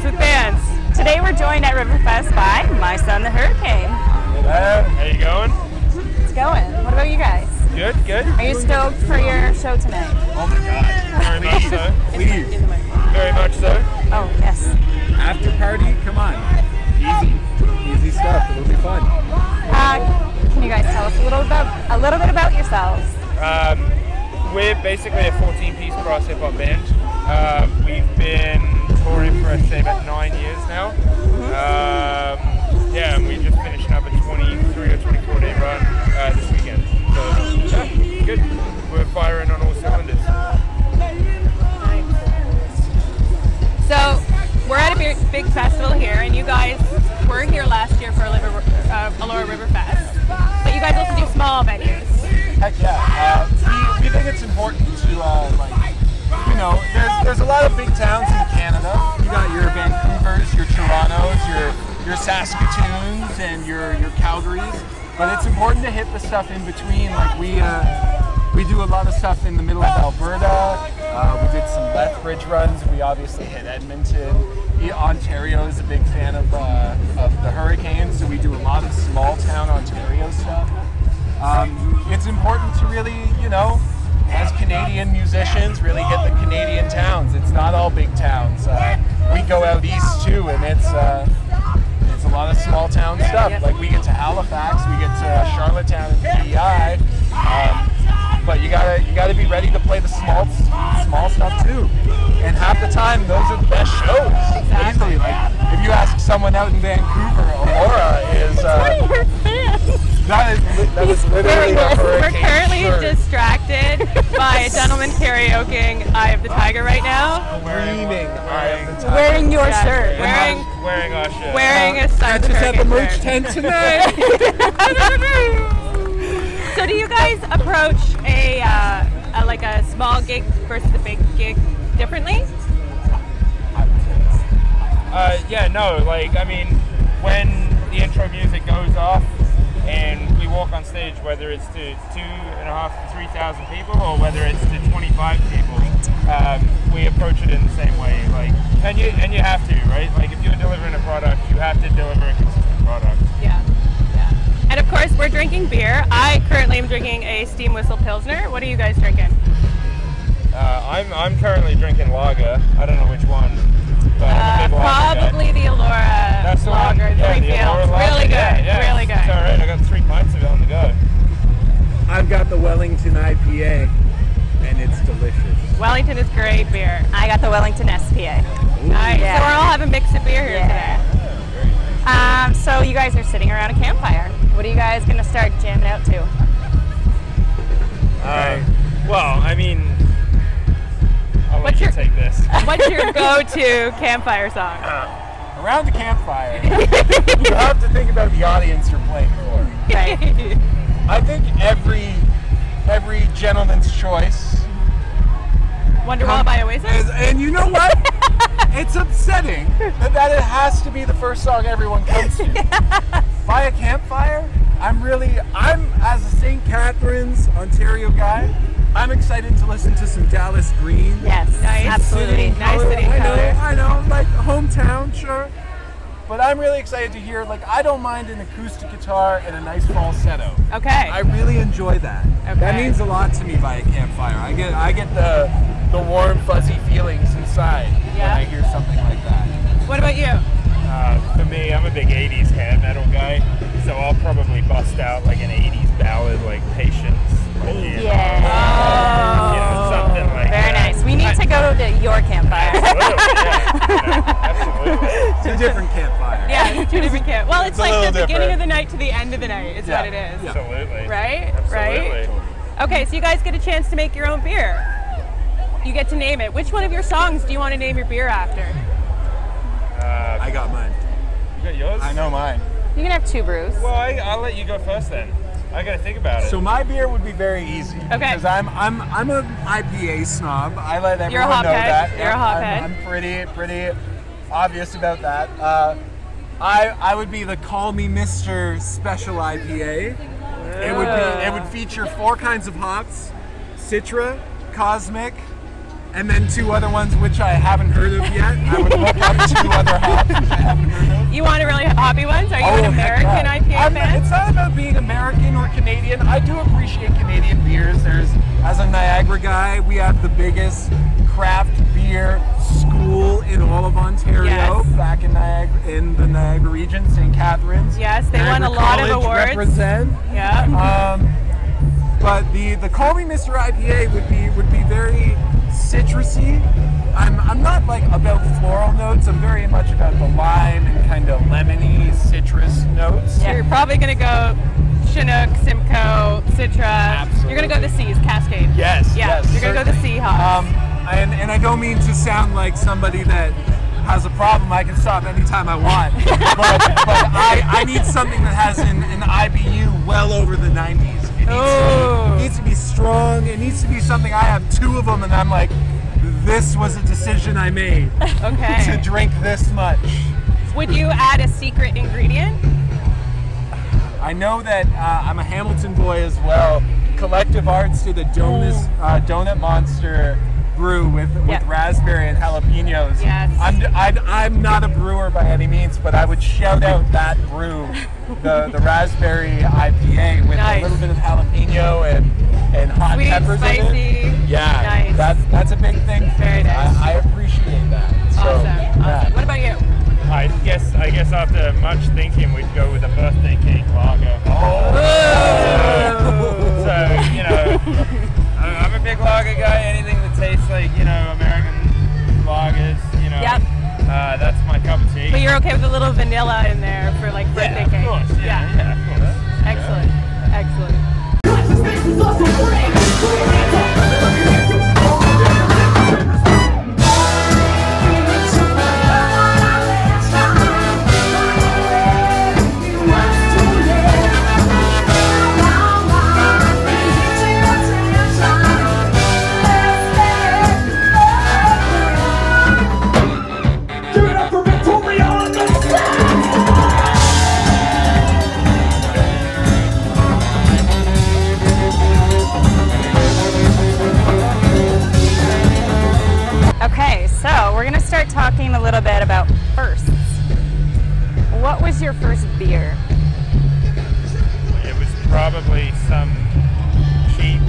With bands. Today we're joined at Riverfest by My Son the Hurricane. Hello, how you going? It's going. What about you guys? Good, good. Are you stoked for your show tonight? Oh my god. Very much so. Please. Very much so. Oh, yes. After party? Come on. Easy stuff. It'll be fun. Can you guys tell us a little bit about yourselves? We're basically a 14-piece brass hip-hop band. We've been touring for, I'd say, about 9 years now. Yeah, and we just finished up a 23 or 24 day run this weekend. So, yeah, good. We're firing on all cylinders. So, we're at a big festival here, and you guys were here last year for Elora Riverfest. But you guys also do small venues. Heck yeah. We think it's important to, there's a lot of big towns in Canada. You got your Vancouvers, your Torontos, your Saskatoons, and your Calgarys. But it's important to hit the stuff in between. Like we do a lot of stuff in the middle of Alberta. We did some Lethbridge runs. We obviously hit Edmonton. Ontario is a big fan of the Hurricanes, so we do a lot of small town Ontario stuff. It's important to really, as Canadian musicians, really hit the Canadian towns. It's not all big towns. We go out east too, and it's a lot of small town stuff. Like we get to Halifax, we get to Charlottetown and PEI, but you gotta be ready to play the small stuff too. And half the time, those are the best shows. Easily, like if you ask someone out in Vancouver, Elora is. That is literally a hurricane. We're currently distracted by a gentleman karaokeing Eye of the Tiger right now. Screaming Eye of the Tiger. Wearing your shirt. Wearing our shirt. Wearing a Sons of Just at the merch Hurricane tent tonight. So do you guys approach a small gig versus a big gig differently? When the intro music goes off and we walk on stage, whether it's to 2,500 to 3,000 people or whether it's to 25 people, we approach it in the same way. And you have to, right? Like if you're delivering a product, you have to deliver a consistent product. Yeah. And of course, we're drinking beer. I currently am drinking a Steam Whistle Pilsner. What are you guys drinking? I'm currently drinking lager. I don't know which one. But I'm a big lager Probably guy. the Elora That's the lager. one. Yeah, the Elora lager. Really good. Yeah, really good. It's all right. I got 3 pints of it on the go. I've got the Wellington IPA, and it's delicious. Wellington is great beer. I got the Wellington SPA. Nice. Yeah. So we're all having mix of beer here today. So you guys are sitting around a campfire. What are you guys going to start jamming out to? I'll let you take this. What's your go-to campfire song? Around the campfire, you have to think about the audience you're playing for. Right. I think every gentleman's choice. Wonderwall by Oasis? And you know what? It's upsetting that it has to be the first song everyone comes to. By a campfire, I'm as a St. Catharines, Ontario guy, I'm excited to listen to some Dallas Green. Yes, Nice. absolutely. Nice city color. I know, like hometown, sure. But I'm really excited to hear, I don't mind an acoustic guitar and a nice falsetto. Okay. I really enjoy that. Okay. That means a lot to me by a campfire. I get the warm, fuzzy feelings inside when I hear something like that. What about you? For me, I'm a big 80s hair metal guy, so I'll probably bust out like an 80s ballad like Patience. Yeah. Something like Very that. nice. We need to go to your campfire. Absolutely. Two different campfires. Yeah, it's two different camp. Well, it's a like little the beginning different. of the night to the end of the night is what it is. Yeah. Absolutely. Right? Absolutely. Right? Okay, so you guys get a chance to make your own beer. You get to name it. Which one of your songs do you want to name your beer after? I got mine. You got yours? I know mine. You can have 2 brews. Well, I'll let you go first then. I gotta think about it. So my beer would be very easy. Okay. Because I'm an IPA snob. I let You're a everyone know hophead. that. You're a hophead. I'm pretty obvious about that. I would be the Call Me Mr. Special IPA. It would feature 4 kinds of hops: Citra, Cosmic, and then 2 other ones which I haven't heard of yet. I would look up 2 other hops which I haven't heard of. You want a really hoppy ones? Are you an American IPA fan? It's not about being American or Canadian. I do appreciate Canadian beers. As a Niagara guy, we have the biggest craft beer school in all of Ontario. Yes. Back in the Niagara region, St. Catharines. Yes, they won Niagara a lot of College awards. Represent. Yeah. But the Call Me Mr. IPA would be very citrusy. I'm not like about floral notes. I'm very much about the lime and kind of lemony citrus notes. Yeah. You're probably gonna go Chinook, Simcoe, Citra. Absolutely. You're gonna go the C's, Cascade. Yes. Yeah. Yes, You're gonna go the C hops. And I don't mean to sound like somebody that has a problem. I can stop anytime I want. but I need something that has an IBU well over the 90s. It needs to be strong. It needs to be something. I have 2 of them, and I'm like, this was a decision I made. Okay. To drink this much. Would you add a secret ingredient? I know that I'm a Hamilton boy as well. Collective Arts did a Donut Monster brew with raspberry and jalapenos. Yes. I'm not a brewer by any means, but I would shout out that brew, the raspberry IPA with a little bit of jalapeno and hot Sweet, peppers spicy. in it. Yeah, Nice. that's a big thing. Very nice. I appreciate that. So, Awesome. yeah. What about you? I guess after much thinking, we'd go with a birthday cake lager. So, you know, I'm a big lager guy. Anything that tastes like, you know, American lagers, you know, that's my cup of tea. But you're okay with a little vanilla in there for like birthday cake? Of course. Yeah, of course. Excellent. Excellent. Talking a little bit about firsts. What was your first beer? It was probably some cheap,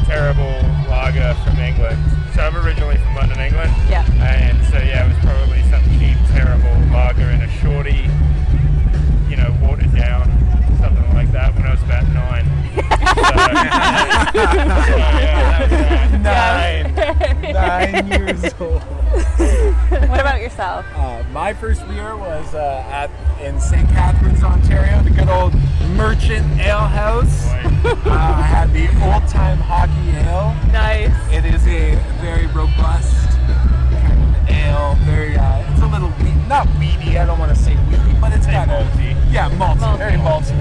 terrible lager from England. So I'm originally from London, England. Yeah. And so yeah, it was probably some cheap, terrible lager in a shorty, you know, watered down, something like that when I was about 9. So yeah, that was 9 years old. What about yourself? My first beer was in St. Catharines, Ontario, the good old Merchant Ale House. I had the Old Time Hockey Ale. Nice. It is a very robust kind of ale. Very, it's a little not weedy. I don't want to say weedy, but it's kind of malty. Yeah, malty. Very malty.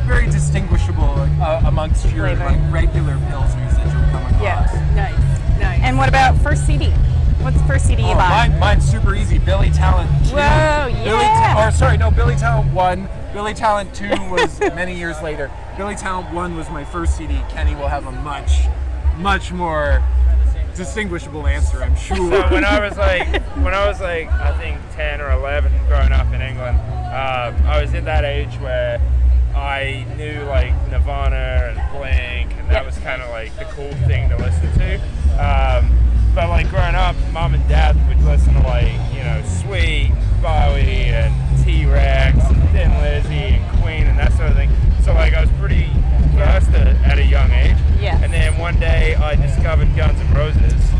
Very distinguishable amongst your like regular pilsners that you'll come across. Yeah. Nice. And what about first CD? What's the first CD you bought? Mine's super easy. Billy Talent 2. Whoa, yeah. Billy Talent 1. Billy Talent 2 was many years later. Billy Talent 1 was my first CD. Kenny will have a much more distinguishable answer, I'm sure. So when I was like I think 10 or 11 growing up in England, I was in that age where I knew like Nirvana and Blink, and that was kind of like the cool thing to listen to. But like growing up, Mom and Dad would listen to like, you know, Sweet, Bowie, and T-Rex, and Thin Lizzy, and Queen, and that sort of thing. So like I was pretty versed at a young age. Yeah. And then one day I discovered Guns N' Roses,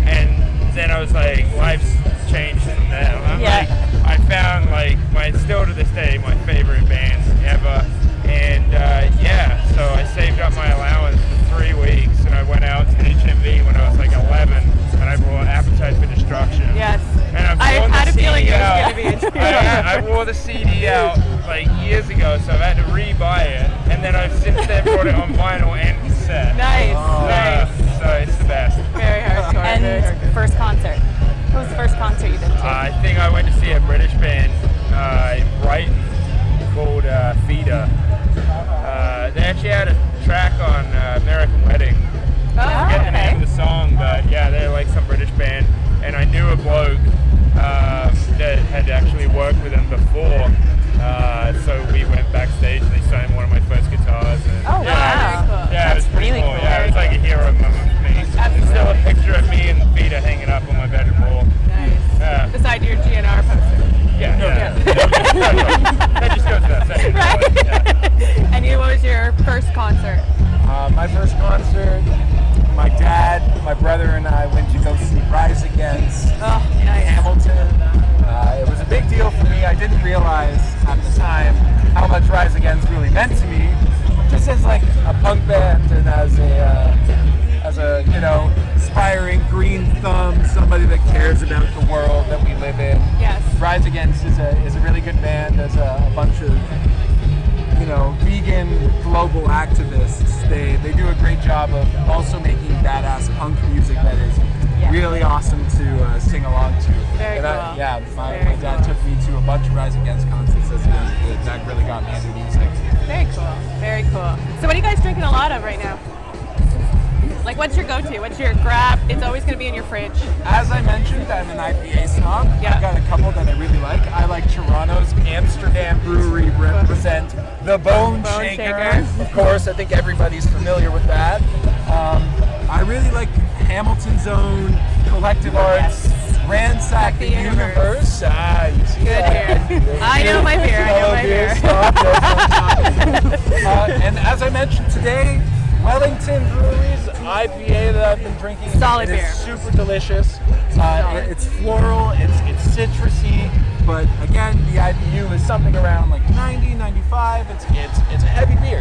and then I was like, life's changed from there. Like, I found like still to this day my favorite bands ever, and so I saved up my allowance for 3 weeks, and I went out to HMV when I was like 11, and I bought Appetite for Destruction. Yes. And I had a feeling it was going to be I wore the CD out like years ago, so I had to re-buy it, and then I've since then bought bought it on vinyl and cassette. Nice, nice. So it's the best. Very hardcore. And very hardcore. first concert. What was the first concert you been to? I think I went to see a British band in Brighton called Feeder. They actually had a track on American Wedding. I forget the name of the song, but yeah, they're like some British band. And I knew a bloke that had actually worked with them before. So we went backstage and they signed one of my first guitars. And Oh, yeah, wow. Yeah, it was pretty really cool. cool. Yeah, it was like a hero moment for me. There's still a picture of me and Feeder hanging up on my bedroom wall. Nice. Beside your GNR poster. Yeah. That just goes without saying. Right? Yeah. And what was your first concert? My first concert, my dad, my brother, and I went to go see Rise Against Hamilton. It was a big deal for me. I didn't realize at the time how much Rise Against really meant to me, just as like a punk band and as a aspiring green thumb, somebody that cares about the world that we live in. Yes. Rise Against is a really good band. There's a bunch of vegan global activists. They do a great job of also making badass punk music that is really awesome to sing along to. Very cool. My dad took me to a bunch of Rise Against concerts as a young kid. That really got me into music. Very cool. Very cool. So what are you guys drinking a lot of right now? Like, what's your go-to? What's your grab? It's always going to be in your fridge. As I mentioned, I'm an IPA snob. Yeah. I've got a couple that I really like. I like Toronto's Amsterdam Brewery represent the Bone Shaker. Of course, I think everybody's familiar with that. I really like Hamilton's own Collective Arts Ransack the Universe. You see Good that? beer. I know my beer. I know my beer. And as I mentioned today, Wellington Brewery's IPA that I've been drinking. Solid beer. It's super delicious. It's floral, it's citrusy, but again, the IBU is something around like 90, 95. It's a heavy beer.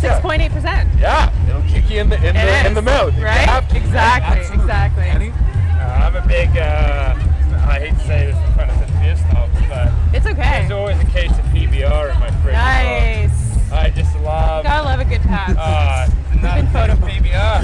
6.8%. Yeah, it'll kick you in the mouth. Right? Exactly. Absolutely. Exactly. Kenny? I'm a big, I hate to say this in front of the beer snobs, but It's okay. there's always a case of PBR in my fridge. Nice. I just love Gotta love a good pass. not photobomb. PBR.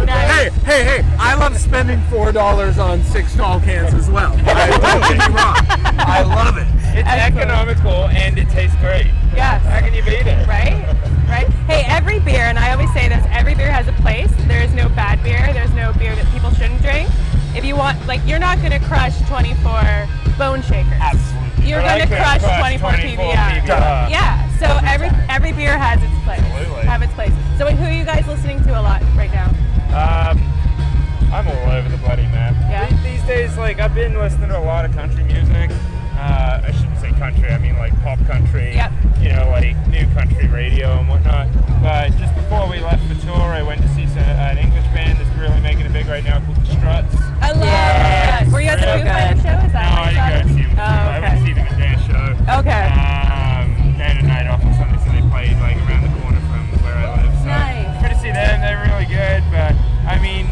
Nice. Hey, I love spending $4 on 6 tall cans as well. Don't get me wrong. I love it. It's economical and it tastes great. Yes. How can you beat it? Right? Right? Hey, every beer, and I always say this, every beer has a place. There is no bad beer. There's no beer that people shouldn't drink. If you want, like, you're not going to crush 24 Bone Shakers. Absolutely. You're going to crush 24 PBR. Yeah. So every beer has its place. Absolutely. Have its place. So who are you guys listening to a lot right now? I'm all over the bloody map. Yeah. These days, like, I've been listening to a lot of country music. I shouldn't say country, I mean like pop country. Yep. You know, like new country radio and whatnot. But just before we left for tour, I went to see an English band that's really making it big right now called The Struts. I love that. Were you at the Foo Fighters show? Is that No, I didn't go see them. I went to see them at their show. Okay. They had a night off or something, so they played like around the corner from where I live. So Nice. it's good to see them. They're really good. But I mean,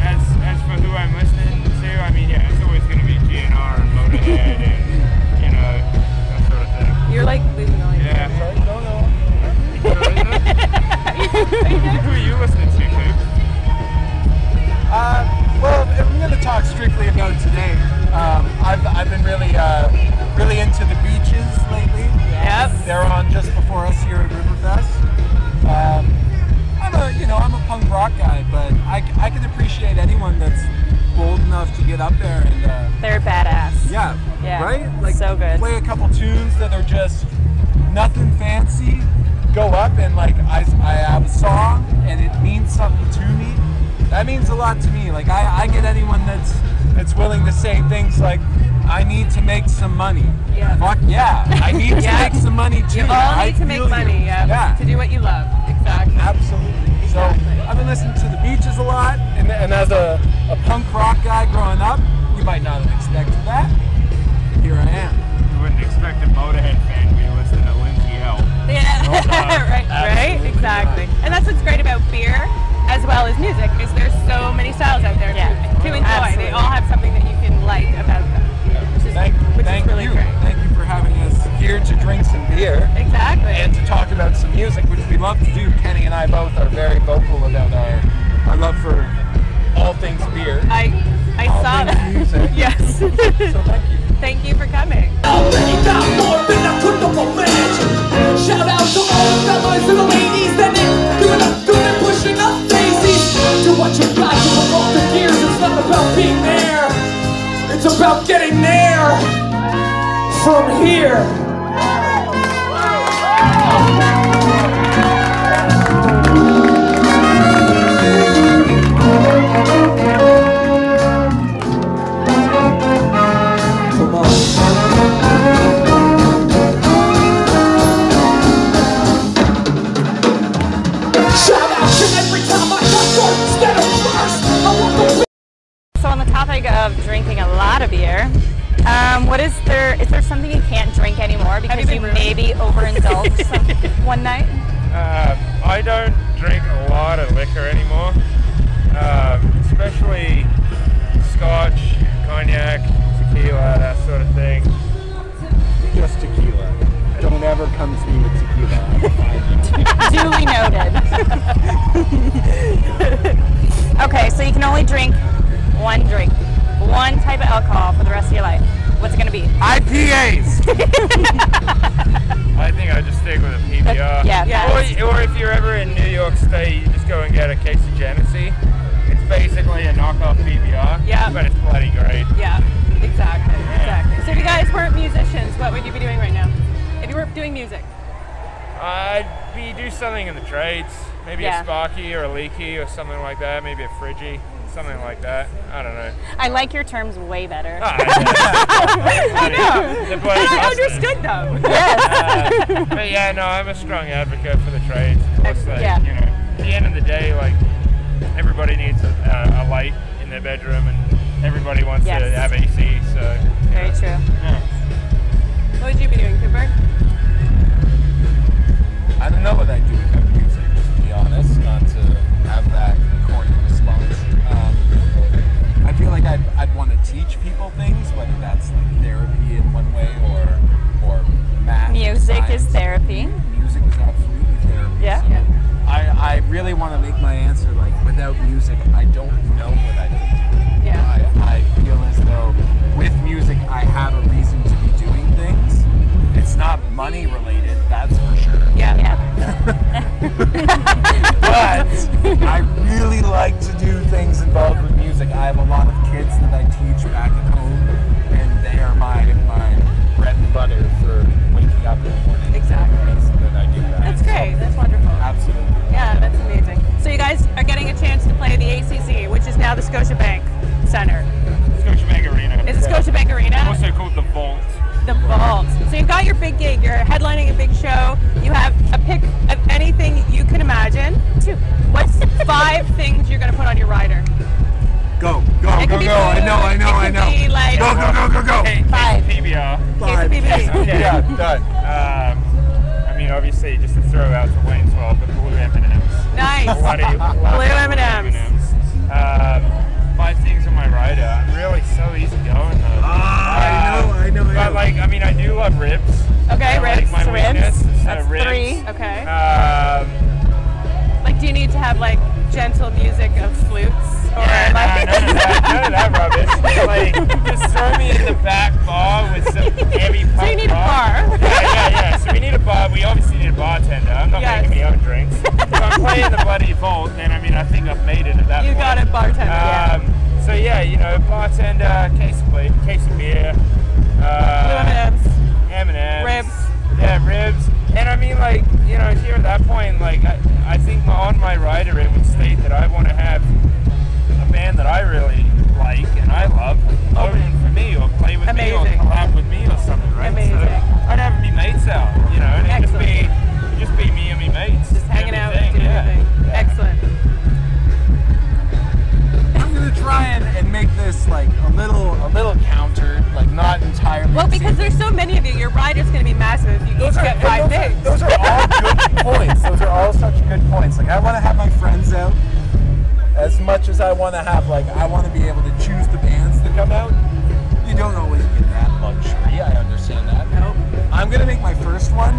as for who I'm listening to, I mean, yeah, it's always going to be GNR and Motorhead and that sort of thing. You're like losing all your Yeah. Sorry, no. Who are you listening to, Coop? Well, if I'm going to talk strictly about today, I've been really into the beaches lately. Yep. They're on just before us here at Riverfest. I'm a punk rock guy, but I can appreciate anyone that's bold enough to get up there and They're badass. yeah, right? Like so good. Play a couple tunes that are just nothing fancy. Go up and like I have a song and it means something to me. That means a lot to me. Like I get anyone that's willing to say things like, I need to make some money. Yeah. Fuck yeah. I need to make some money too. You all need to make money, Yeah. to do what you love. Exactly. Absolutely. So I've been listening to the Beaches a lot, and as a punk rock guy growing up, you might not have expected that. Here I am. You wouldn't expect a Motorhead fan to be listening to Lindsay L. Yeah. right? Exactly. And that's what's great about beer as well as music, is there's so many styles out there to enjoy. Absolutely. They all have something that you can like about them. Which is Thank really you. great. Thank you for having us here to drink some beer. beer. Exactly. And to talk about some music, which we love to do. Kenny and I both are very vocal about our love for all things beer. I all saw things that. music. Yes. So thank you. Thank you for coming. Shout out to all the fellas and the ladies that ain't giving up, doing it, pushing up daisies. Do what you got to move off the gears. It's not about being there, it's about getting there from here. Come on. So on the topic of drinking a lot of beer, is there something you can't drink anymore because you maybe overindulged one night? I don't drink a lot of liquor anymore, especially scotch, cognac, tequila, that sort of thing. Just tequila. Don't ever come to me with tequila. Duly noted. Okay, so you can only drink one type of alcohol for the rest of your life. What's it going to be? IPAs! I think I just stick with a PBR. Yeah. Or if you're ever in New York State, you just go and get a case of Genesee. It's basically a knockoff PBR, but it's bloody great. Yeah, exactly. So if you guys weren't musicians, what would you be doing right now? If you weren't doing music? I'd do something in the trades. Maybe a Sparky or a Leaky or something like that. Maybe a Friggy, something like that. I don't know. I like your terms way better. I understood them. Yes. But yeah, no, I'm a strong advocate for the trades. Plus, you know, at the end of the day, like, everybody needs a light in their bedroom, and everybody wants to have AC. So very true. Yeah. What would you be doing, Cooper? I don't know what I'd do without music, to be honest, not to have that corny response. I feel like I'd want to teach people things, whether that's like therapy in one way or math. Music science. is therapy. Music is absolutely therapy. Yeah. So I really want to make my answer like, without music, I don't know what I'd do. Yeah. I feel as though with music, I have a reason to be doing things. It's not money related, that's for sure. But I really like to do things involved with music. I have a lot of kids that I teach back at home, and they are my bread and butter for waking up in the morning. Exactly. That I do that. That's great. That's wonderful. Absolutely. Yeah, that's amazing. So you guys are getting a chance to play the ACC, which is now the Scotiabank Center. Scotiabank Arena. Is it Scotiabank Arena? Also called the Vault. The Vault. So you've got your big gig. You're headlining a big show. You have a pick of anything you can imagine. What's 5 things you're going to put on your rider? Go. It could be food. I know. It could be like Go. Five. PBR. Five. PBR. Yeah, done. I mean, obviously, just to throw out to Wayne's World, the blue M&Ms. Nice. Blue M&Ms. 5 things on my rider. I'm really so easy going though. I know. But like, I mean, I do love ribs. Okay, Like ribs. my weakness. That's ribs. 3. Okay. Um, Like, do you need to have like gentle music of flutes? Or Yeah, like none of that rubbish. Like, just throw me in the back bar with some heavy punk So you need a rock. bar. Yeah. So we need a bar. We obviously need a bartender. I'm not making my own drinks. If I'm playing the bloody Vault, then I mean, I think I've made it at that You point. got it, bartender. So yeah, you know, bartender, case of beer, Blue M&Ms. M&Ms, Ribs. Yeah, ribs. And I mean, like, you know, here at that point, like, I think on my rider it would state that I want to have a band that I really like and I love open for me or play with me or collab with me or something, right? Amazing. So I'd have me mates out, you know, and it'd just be me and me mates. Just hanging out, everything, doing everything. Yeah. Excellent. I'm gonna try and make this like a little counter, like not entirely. Well, because there's so many of you, your rider's going to be massive if you each get 5 things. Those are all good points. Those are all such good points. Like I want to have my friends out as much as I want to have. Like I want to be able to choose the bands that come out. You don't always get that luxury. I understand that. Nope. I'm gonna make my first one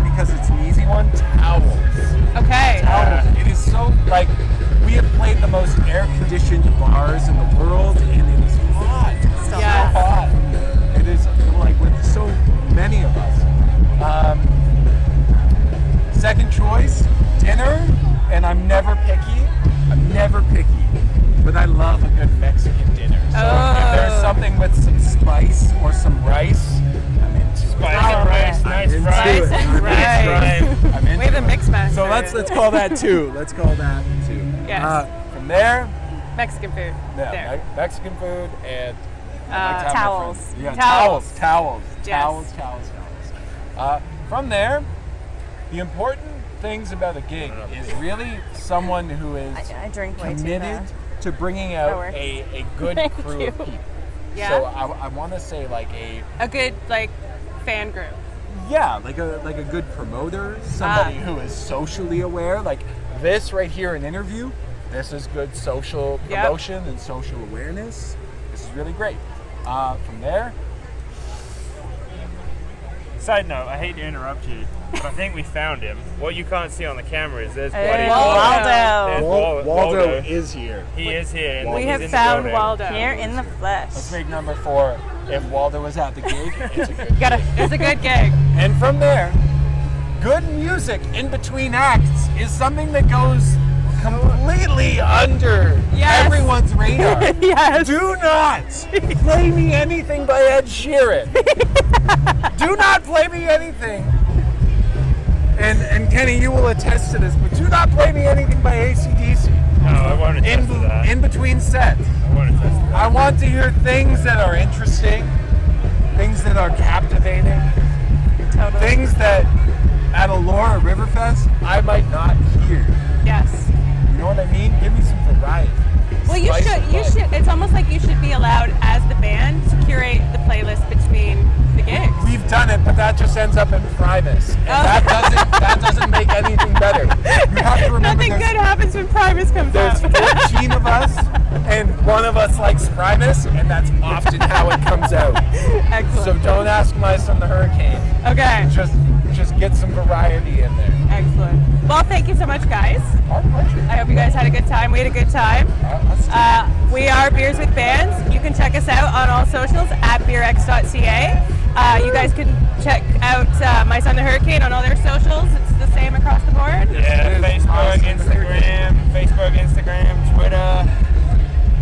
bars in the world, and it is hot. Still Yes. So hot. It is like with so many of us. Second choice, dinner, and I'm never picky. I'm never picky, but I love a good Mexican dinner. So if there's something with some spice or some rice, I'm into it. Spice and rice, nice into fries. it. and rice. I'm into We have a it. mix master. So let's call that two. Let's call that two. Yes. From there, Mexican food. yeah, There. Mexican food and I like to have my towels. friends- Yeah, Towels. towels. Yes. From there, the important things about a gig is really someone who is I drink way too committed fast. to bringing That out works. a good Thank crew you. of people. Yeah. So I want to say like A good like fan group. like a good promoter, somebody who is socially aware. Like this right here, an interview. This is good social Yep. promotion and social awareness. This is really great. From there, Side note, I hate to interrupt you, but I think we found him. What you can't see on the camera is there's Hey, bloody Waldo. There's Waldo. is here. He is here. And We he's have in the found building. Waldo. Here in the flesh. Let's make number 4. If Waldo was at the gig, it's a good Gotta. It's a good gig. And from there, good music in between acts is something that goes completely under Yes. everyone's radar. Yes. Do not play me anything by Ed Sheeran. Do not play me anything. And Kenny, you will attest to this, but do not play me anything by AC/DC. No, I won't attest to that. In between sets. I won't attest to that. I want to hear things that are interesting, things that are captivating, Totally. things that at Elora Riverfest I might not hear. Yes. You know what I mean? Give me some variety. Well, you Spice should. of You life. should. It's almost like you should be allowed, as the band, to curate the playlist between the gigs. We've done it, but that just ends up in Primus, and Oh. that doesn't make anything better. You have to remember Nothing good happens when Primus comes there's out. 14 of us, and one of us likes Primus, and that's often how it comes out. Excellent. So don't ask my son the Hurricane. Okay. Just get some variety in there. Excellent. Well, thank you so much, guys. Our pleasure. I hope you guys had a good time. We had a good time. Let's do it. We are Beers with Bands. You can check us out on all socials at beerx.ca. You guys can check out My Son the Hurricane on all their socials. It's the same across the board. Yeah, Facebook, Instagram, Twitter.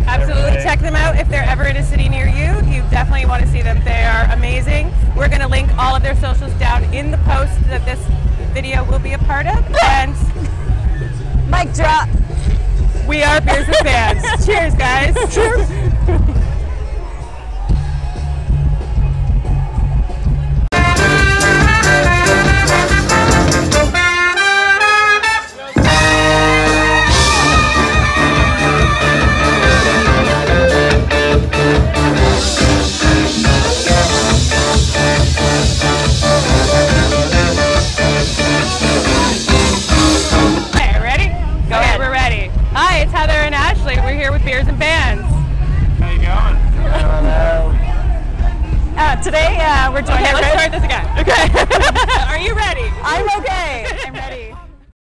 Absolutely. Everything. Check them out if they're ever in a city near you. You definitely want to see them. They are amazing. We're going to link all of their socials down in the post that this video will be a part of. And Mic drop. we are Beers with Bands. Cheers, guys. Cheers. Okay, ready? Go ahead. We're ready. Hi, it's Heather and Ashley. We're here with Beers and Bands. How you going? Today we're doing Okay, it. let's start this again. Okay. Are you ready? I'm okay. I'm ready.